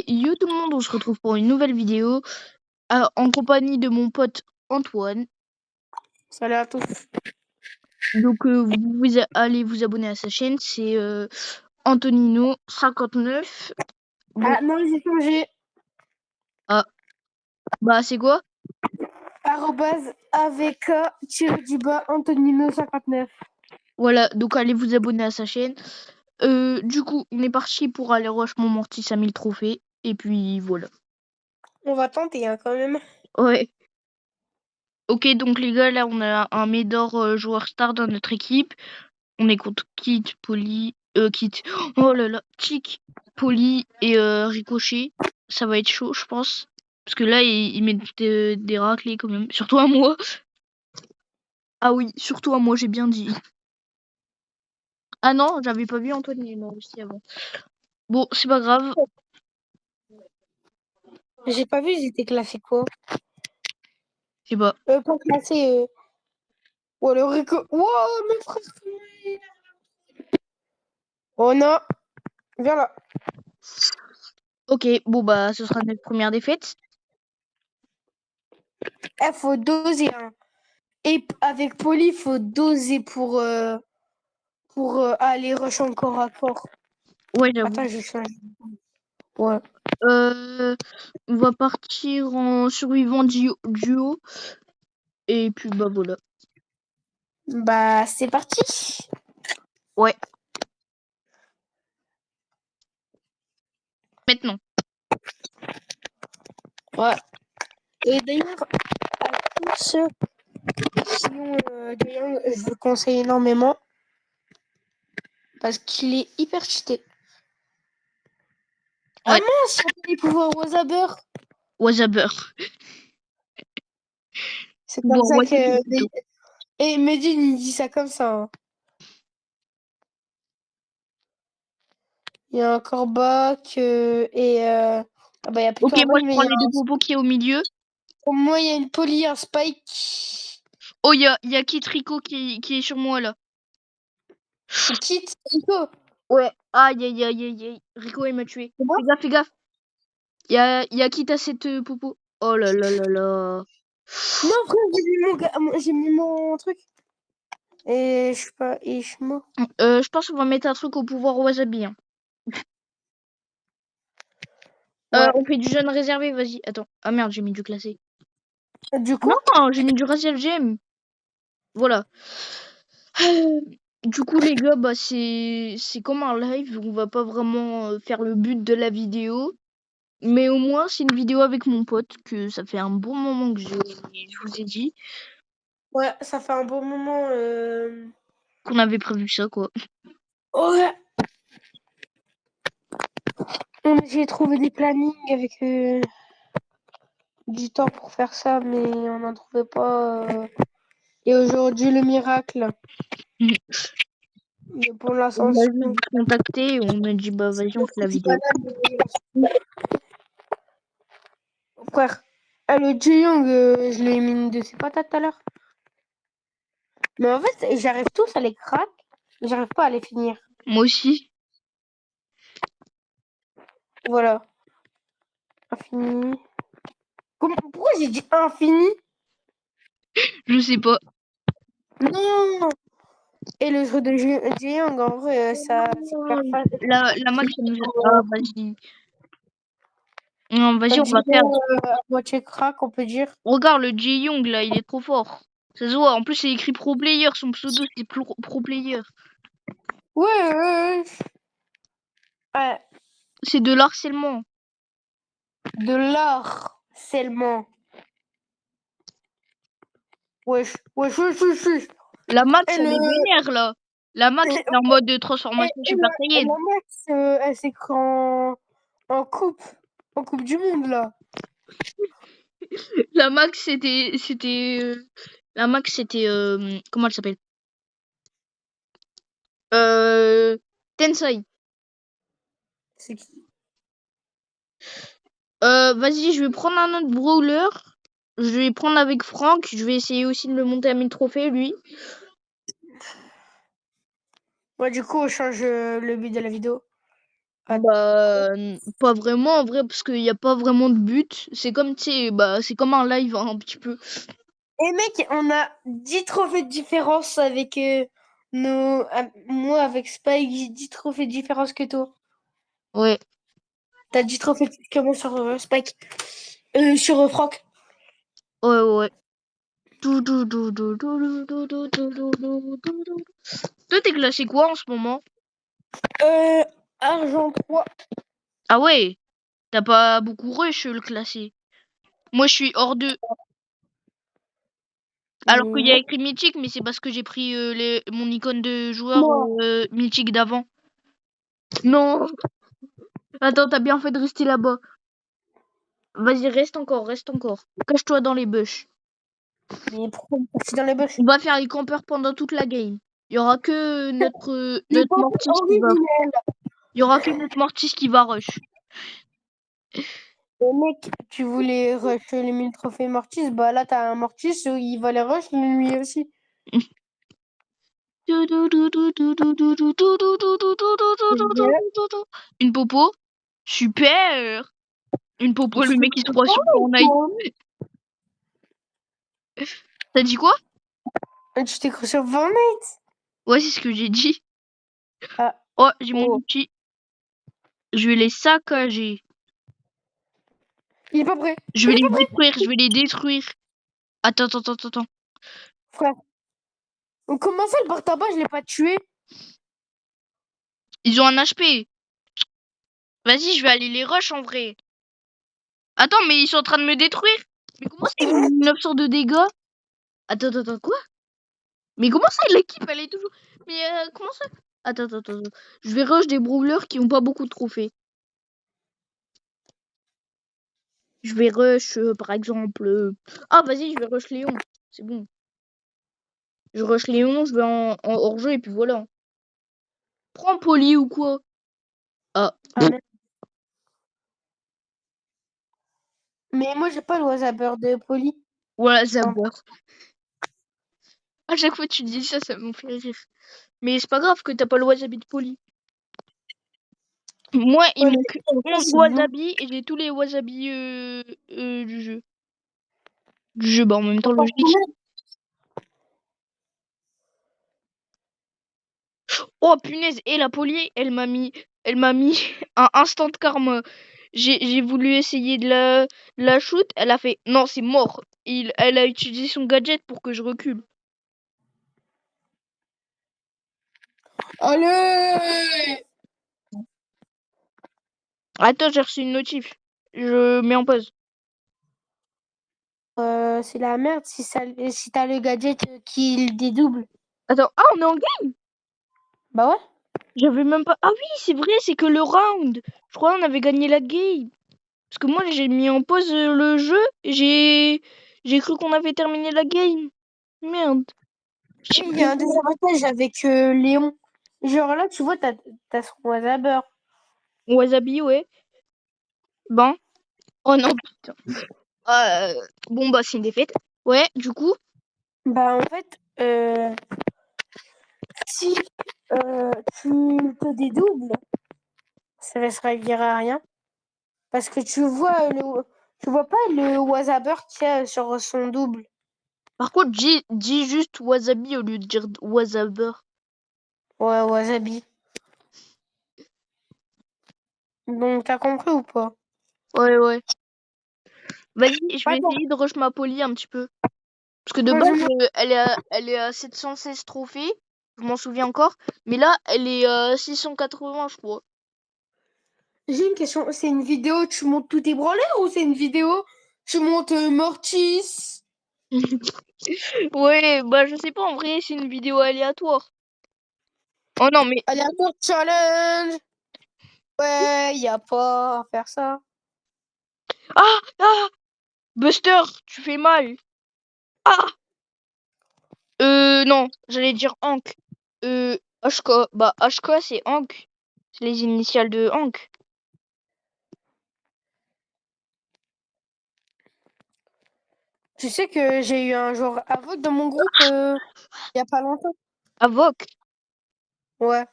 yo tout le monde, on se retrouve pour une nouvelle vidéo en compagnie de mon pote Antoine. Salut à tous. Donc allez vous abonner à sa chaîne, c'est Antonino59. Ah non, j'ai changé. Bah c'est quoi? @AVK_Antonino59. Voilà, donc allez vous abonner à sa chaîne. Du coup, on est parti pour aller Rochemont Mortis à 1000 trophées. Et puis voilà. On va tenter hein, quand même. Ouais. Ok, donc les gars, là on a un Médor joueur star dans notre équipe. On est contre Kit, Poli, Kit. Oh là là, Chic, Poli et Ricochet. Ça va être chaud, je pense. Parce que là, il met des raclés quand même. Surtout à moi. Ah oui, surtout à moi, j'ai bien dit. Ah non, j'avais pas vu Antoine, il est mort aussi avant. Bon, c'est pas grave. J'ai pas vu, ils étaient classés quoi. C'est pas. Pas classés. Oh le Rico. Wow, mon frère. Oh non. Viens là. Ok, bon bah, ce sera notre première défaite. Faut doser. Hein. Et avec Poli, faut doser pour aller rush encore à corps. Ouais, j'avoue. Attends, je change. Ouais. On va partir en survivant duo. Et puis bah voilà. Bah, c'est parti. Ouais. Maintenant. Ouais. Et d'ailleurs, à tous ceux qui ont De Jong, je vous le conseille énormément parce qu'il est hyper cheaté. Ah Ouais. mince, il a les pouvoirs Wasaber. Wasaber. C'est comme Bon, ça Wasabi que. plutôt. Et Medine, il dit ça comme ça. Hein. Il y a un Corbac et. Ah bah, il y a Ok, plutôt un moi bug, je mais prends les deux popos qui est au milieu. au moins, il y a une Poly, un Spike. Oh, y a Kit Rico qui est sur moi là. C'est Kit, Rico. Ouais. Aïe aïe aïe aïe aïe. Rico il m'a tué. C'est bon. Fais gaffe, fais gaffe. Y a Kit à cette popo. Oh là là là là. Non, frère, j'ai mis mon truc. Et je sais pas, et je suis mort. Je pense qu'on va mettre un truc au pouvoir wasabi. Hein. Ouais. On fait du jeune réservé, vas-y. Attends. Ah merde, j'ai mis du classé. Du coup, Non, j'ai mis du racial GM. Voilà. Du coup, les gars, bah c'est comme un live. On va pas vraiment faire le but de la vidéo. Mais au moins, c'est une vidéo avec mon pote, que ça fait un bon moment que je vous ai dit ouais, ça fait un bon moment. qu'on avait prévu ça, quoi. Ouais. J'ai trouvé des plannings avec du temps pour faire ça, mais on n'en trouvait pas. Et aujourd'hui, le miracle pour On a l'ascension. juste contacté et on a dit, bah vas-y, on fait la vidéo. Frère, le Jeyong, je l'ai mis une de ses patates tout à l'heure. Mais en fait, j'arrive tous à les crack, mais j'arrive pas à les finir. Moi aussi, Voilà. Infini. Pourquoi j'ai dit infini? je sais pas. Non! Et le jeu de Jeyong, en vrai, ça, c'est hyper facile. La Max, elle nous a... Ah, vas-y. Non, vas-y, on va Disons, perdre. à moitié crack, on peut dire. Regarde, le Jae-Young, là, il est trop fort. Ça se voit. En plus, c'est écrit pro player. Son pseudo, c'est pro player. Ouais. Ouais, C'est de l'harcèlement. de l'art seulement. Wesh. La Max, Et elle le, est vénère, là. La Max, et, elle est en mode de transformation et Super la Saiyan. Max, elle s'écrit en coupe du monde, là. La Max, la Max, c'était... comment elle s'appelle? Tensai. C'est qui? Vas-y, je vais prendre un autre brawler. Je vais prendre avec Franck. Je vais essayer aussi de le monter à 1000 trophées, lui. Ouais, du coup, on change le but de la vidéo. Bah, pas vraiment en vrai, parce qu'il y a pas vraiment de but. C'est comme, tu sais, bah, c'est comme un live hein, un petit peu. Et mec, on a 10 trophées de différence avec moi avec Spike, j'ai 10 trophées de différence que toi. Ouais. T'as 10 trophées de comment sur Spike sur Franck. Ouais, ouais. Toi, t'es classé quoi en ce moment? Argent 3. Ah ouais, t'as pas beaucoup rush le classé. Moi, je suis hors 2. Alors qu'il y a Non. écrit mythique, mais c'est parce que j'ai pris mon icône de joueur Moi. mythique d'avant. Non! Attends, t'as bien fait de rester là-bas. Vas-y, reste encore, reste encore. Cache-toi dans les bush. Mais pourquoi c'est dans les bush? On va faire les campeurs pendant toute la game. Il y aura que J'ai notre pas Mortis qui va. originel. Il y aura que notre Mortis qui va rush. Et mec, tu voulais rush les 1000 trophées Mortis, bah là t'as un Mortis, il va les rush lui aussi. Une popo. Super. Une popo, le mec il se croit sur Fortnite. T'as dit quoi? Tu t'es cru sur Fortnite? Ouais, c'est ce que j'ai dit. Ah, Oh, j'ai mon oh. outil. Je vais les saccager. Il est pas prêt. Je vais Il est les pas prêt, détruire, je vais les détruire. Attends, attends, attends, attends. frère. Comment ça, le porte-tabac, je l'ai pas tué? Ils ont un HP. Vas-y, je vais aller les rush en vrai. Attends, mais ils sont en train de me détruire. Mais comment ça, ils ont 900 de dégâts? Attends, attends, attends, quoi? Mais comment ça, l'équipe, elle est toujours... Mais comment ça? Attends, attends, attends. Je vais rush des brawlers qui ont pas beaucoup de trophées. Je vais rush, par exemple... Ah, vas-y, je vais rush Léon. C'est bon. Je rush Léon, je vais en hors-jeu et puis voilà. Prends Poli ou quoi? Ah, Ah, merde. Mais moi, j'ai pas le WhatsApp de Poli. voilà, ça Enfin, beurre. À chaque fois que tu dis ça, ça me fait rire. Mais c'est pas grave que t'as pas le wasabi de Poli. Moi, il ouais, manque mais 11 c'est bon. wasabi et j'ai tous les wasabi du jeu. Du jeu, bah en même temps logique. Oh punaise, et la Poli, elle m'a mis un instant karma. J'ai voulu essayer la shoot, elle a fait non, c'est mort. Elle a utilisé son gadget pour que je recule. Allez! Attends, j'ai reçu une notif. Je mets en pause. C'est la merde si t'as le gadget qui le dédouble. Attends, ah on est en game. Bah ouais. J'avais même pas. Ah oui, c'est vrai, c'est que le round. Je crois qu'on avait gagné la game. Parce que moi j'ai mis en pause le jeu et j'ai cru qu'on avait terminé la game. Merde. Et J'ai il y a pris un désavantage avec Léon. Genre là, tu vois, t'as son WhatsApp. wasabi, ouais. Bon. Oh non, putain. Bon bah c'est une défaite. Ouais, du coup. Bah en fait, si tu te dédoubles, ça ne servira à rien. Parce que tu vois pas le WhatsApp qu'il y a sur son double. Par contre, dis juste wasabi au lieu de dire wasaber. Ouais, Wasabi. Donc t'as compris ou pas? Ouais, ouais. Vas-y, je vais Attends, essayer de rush ma poly un petit peu. Parce que de base, dis-moi. elle est à 716 trophées. Je m'en souviens encore. Mais là, elle est à 680, je crois. J'ai une question. C'est une vidéo, tu montes tous tes branleurs ou c'est une vidéo, tu montes Mortis? Ouais, bah je sais pas, en vrai, c'est une vidéo aléatoire. Oh non, mais... Aléatoire challenge! Ouais, y a pas à faire ça. Ah! Ah! Buster, tu fais mal. Ah! Non, j'allais dire Hank. HK. Bah, HK, c'est Hank. C'est les initiales de Hank. Tu sais que j'ai eu un joueur aveugle dans mon groupe y a pas longtemps. Avoc, Ouais.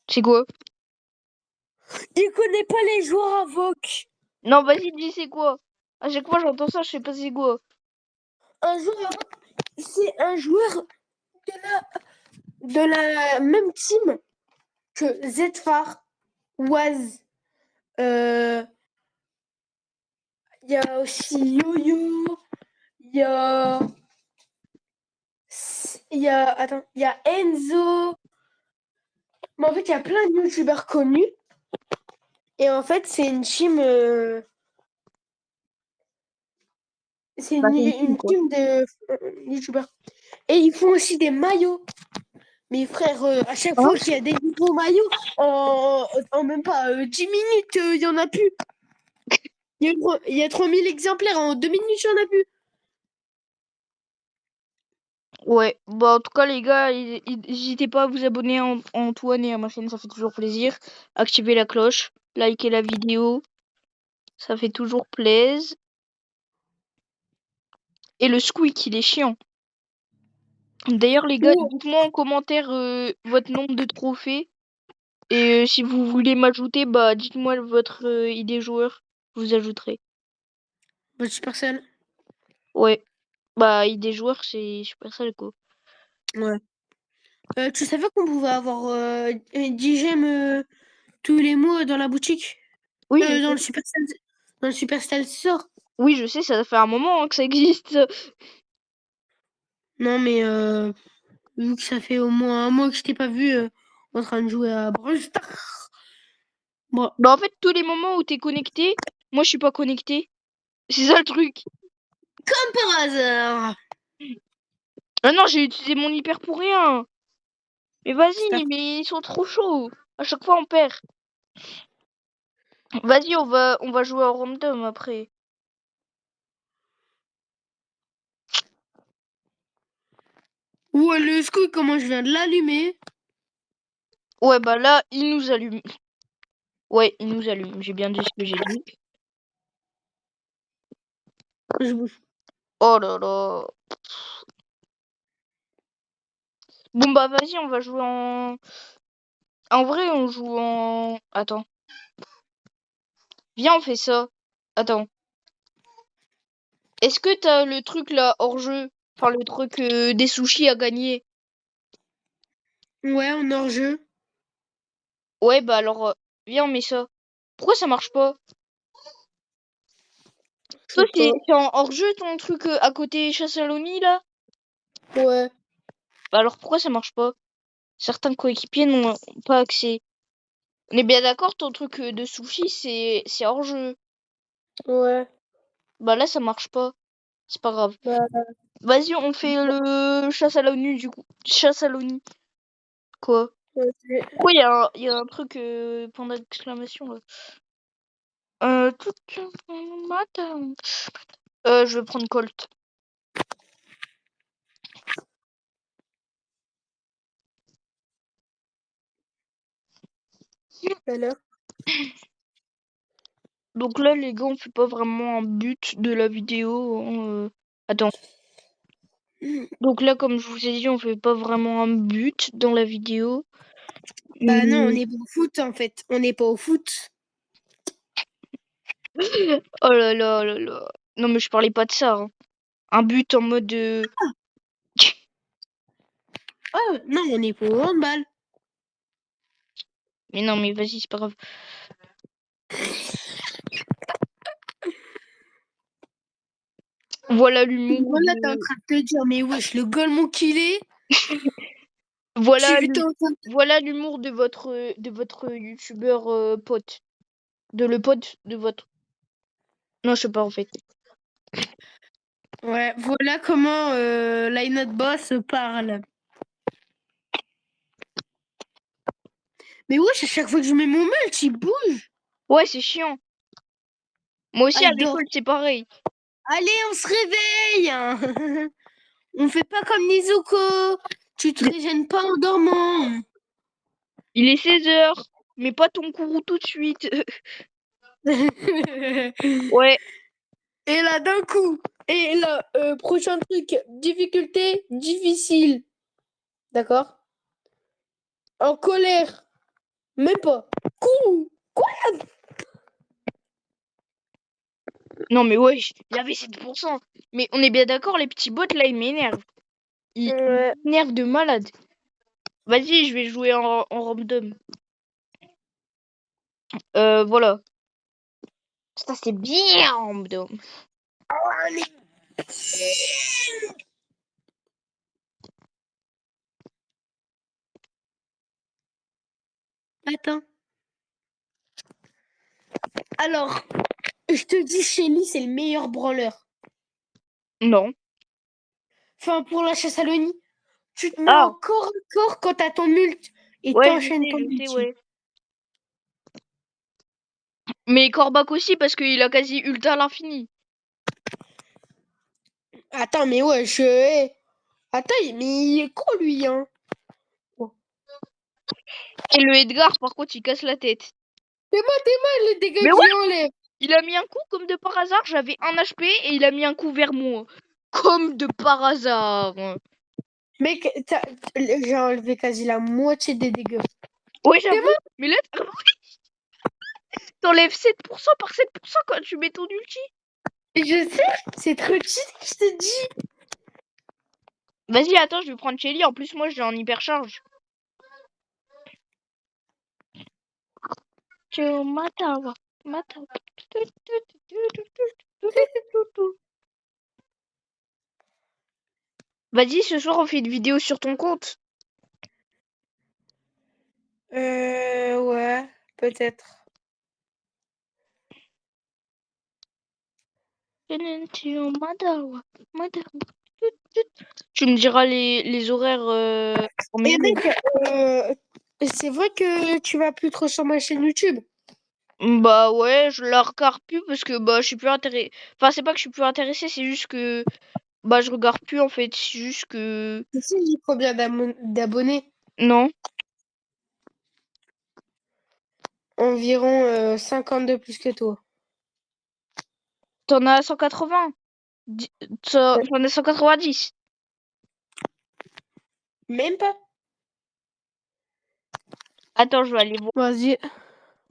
c'est quoi? Il connaît pas les joueurs invoques. Non, vas-y, dis c'est quoi. À chaque fois, j'entends ça, je sais pas c'est quoi. Un joueur invoque, c'est un joueur de la même team que Zfar, Waz. Il y a aussi Yo-Yo. Il y a. Attends, il y a Enzo. Mais en fait, il y a plein de youtubeurs connus. Et en fait, c'est une team. C'est Bah, c'est une team, une quoi. team de youtubeurs. Et ils font aussi des maillots. Mais frère, à chaque Hein? fois qu'il y a des nouveaux maillots, en même pas 10 minutes, il y en a plus. Il y a 3000 exemplaires, en 2 minutes, il y en a plus. Ouais, bah en tout cas les gars, n'hésitez pas à vous abonner à Antoine et à ma chaîne, ça fait toujours plaisir. Activez la cloche, likez la vidéo, ça fait toujours plaisir. Et le squeak, il est chiant. D'ailleurs les gars, Oh, dites-moi en commentaire votre nombre de trophées. Et si vous voulez m'ajouter, bah dites-moi votre idée joueur, je vous ajouterai. bah, Supercell. Ouais, bah idée joueur c'est Supercell quoi. Ouais. Tu savais qu'on pouvait avoir 10 gemmes tous les mois dans la boutique? Oui, je Dans le sais. Supercell. Dans le Supercell Store. Oui, je sais, ça fait un moment hein, que ça existe. Non, mais vu que ça fait au moins un mois que je t'ai pas vu en train de jouer à Brawl Stars. Bon, Bah en fait, tous les moments où t'es connecté, moi je suis pas connecté. C'est ça le truc. comme par hasard. Ah non, j'ai utilisé mon hyper pour rien. Mais Star. vas-y, mais ils sont trop chauds. À chaque fois on perd. Vas-y, on va jouer en random après. Ouais, le squeak, comment je viens de l'allumer. Ouais, bah là, il nous allume. Ouais, il nous allume. J'ai bien dit ce que j'ai dit. Je bouge. Oh là là. Bon bah vas-y, on va jouer en... En vrai, on joue en... Attends. Viens, on fait ça. Attends. Est-ce que t'as le truc là hors jeu? Enfin, le truc des sushis à gagner. Ouais, on est hors jeu. Ouais, bah alors, viens, on met ça. Pourquoi ça marche pas? Je Toi, sais c'est pas. c'est en hors jeu ton truc à côté Chassaloni là? Ouais, Bah alors pourquoi ça marche pas? Certains coéquipiers n'ont pas accès. On est bien d'accord, ton truc de sushi, c'est hors jeu. ouais. Bah là, ça marche pas. C'est pas grave. Bah, Vas-y, on fait le chasse à l'ONU du coup. Chasse à l'ONU. Quoi? ok. Pourquoi il y a un truc point d'exclamation là? Tout matin. Je vais prendre Colt. Tout à l'heure. Donc là, les gars, on fait pas vraiment un but de la vidéo. Hein, Attends. Donc là, comme je vous ai dit, on fait pas vraiment un but dans la vidéo. Bah non, on Hum. n'est pas au foot en fait. On n'est pas au foot. Oh là là là là. Non, mais je parlais pas de ça. Hein. Un but en mode. Ah non, on n'est pas au handball. Mais non, mais vas-y, c'est pas grave. Voilà l'humour Voilà, t'es en de. train de te dire, mais wesh, le golemon qu'il est. Voilà, Tu t'es en train voilà l'humour de votre youtubeur pote. De le pote de votre. Non, je sais pas en fait. Ouais, voilà comment Line Boss parle. Mais wesh, à chaque fois que je mets mon mulch, il bouge. Ouais, c'est chiant. Moi Ah, aussi à il dort. l'école, c'est pareil. Allez, on se réveille. On fait pas comme Nizuko. Tu te régènes pas en dormant. Il est 16 h. Mais pas ton courroux tout de suite. Ouais. Et là, d'un coup. Et là, prochain truc. Difficulté difficile. D'accord? En colère. Même pas. Courroux. Non, mais ouais, il avait 7%. Mais on est bien d'accord, les petits bots, là, ils m'énervent. Ils Ouais. m'énervent de malade. Vas-y, je vais jouer en random. Voilà. Ça, c'est bien en random. Attends. Alors, je te dis, Shelly, c'est le meilleur brawler. Non. Enfin, pour la chasse à l'ONI, tu te mets Ah, en corps à corps quand t'as ton ult et ouais, t'enchaînes ton je sais, ulti. ouais. Mais Corbac aussi, parce qu'il a quasi ult à l'infini. Attends, mais ouais, attends, mais il est con, lui, hein. Et le Edgar, par contre, il casse la tête. T'es mal, le dégât Mais que ouais, j'y enlève. il a mis un coup comme de par hasard, j'avais 1 HP et il a mis un coup vers moi. Comme de par hasard. Mec, j'ai enlevé quasi la moitié des dégâts. Ouais, T'es j'avoue. Mais là, t'enlèves 7% par 7% quand tu mets ton ulti. Je sais, c'est trop cheat, je te dis. Vas-y, attends, je vais prendre Shelly. En plus, moi, j'ai en hypercharge. Vas-y, ce soir, on fait une vidéo sur ton compte. Ouais, peut-être. Tu me diras les horaires en Et minutes. mec, c'est vrai que tu vas plus trop sur ma chaîne YouTube. Bah ouais, je la regarde plus parce que bah je suis plus intéressée. Enfin, c'est pas que je suis plus intéressée, c'est juste que bah je regarde plus en fait. C'est juste que Tu sais, j'ai combien d'abonnés? non. Environ 50 de plus que toi. T'en as 180. J'en ai 190. Même pas. Attends, je vais aller voir. Vas-y.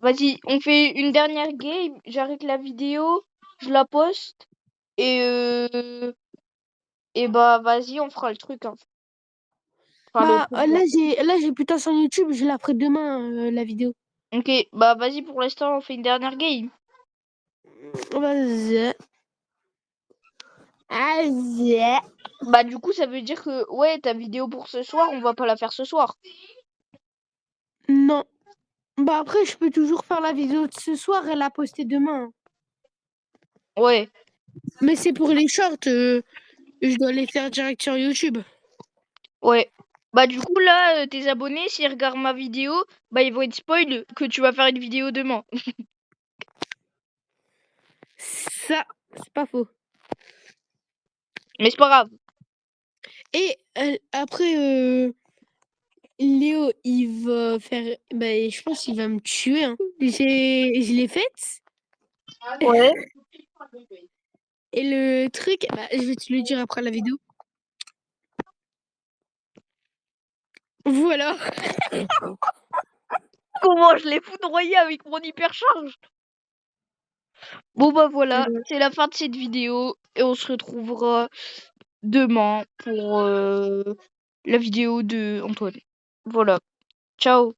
Vas-y, on fait une dernière game. J'arrête la vidéo, je la poste et bah vas-y, on fera le truc, hein. Enfin le Bah, truc là. là, j'ai plus ta chaîne YouTube, je la ferai demain, la vidéo. Ok, bah vas-y pour l'instant, on fait une dernière game. Vas-y. Vas-y. Bah du coup, ça veut dire que ouais, ta vidéo pour ce soir, on va pas la faire ce soir. Non. Bah, après, je peux toujours faire la vidéo de ce soir et la poster demain. Ouais. Mais c'est pour les shorts, je dois les faire direct sur YouTube. Ouais. Bah du coup là, tes abonnés, s'ils regardent ma vidéo, bah ils vont être spoil que tu vas faire une vidéo demain. Ça, c'est pas faux. Mais c'est pas grave. Et après, Léo, il va faire. Bah, je pense qu'il va me tuer, hein. Je l'ai faite. Ouais. Et le truc, bah, je vais te le dire après la vidéo. Voilà. Comment je l'ai foudroyé avec mon hypercharge. Bon bah voilà, c'est la fin de cette vidéo et on se retrouvera demain pour la vidéo de Antoine. Voilà. Ciao.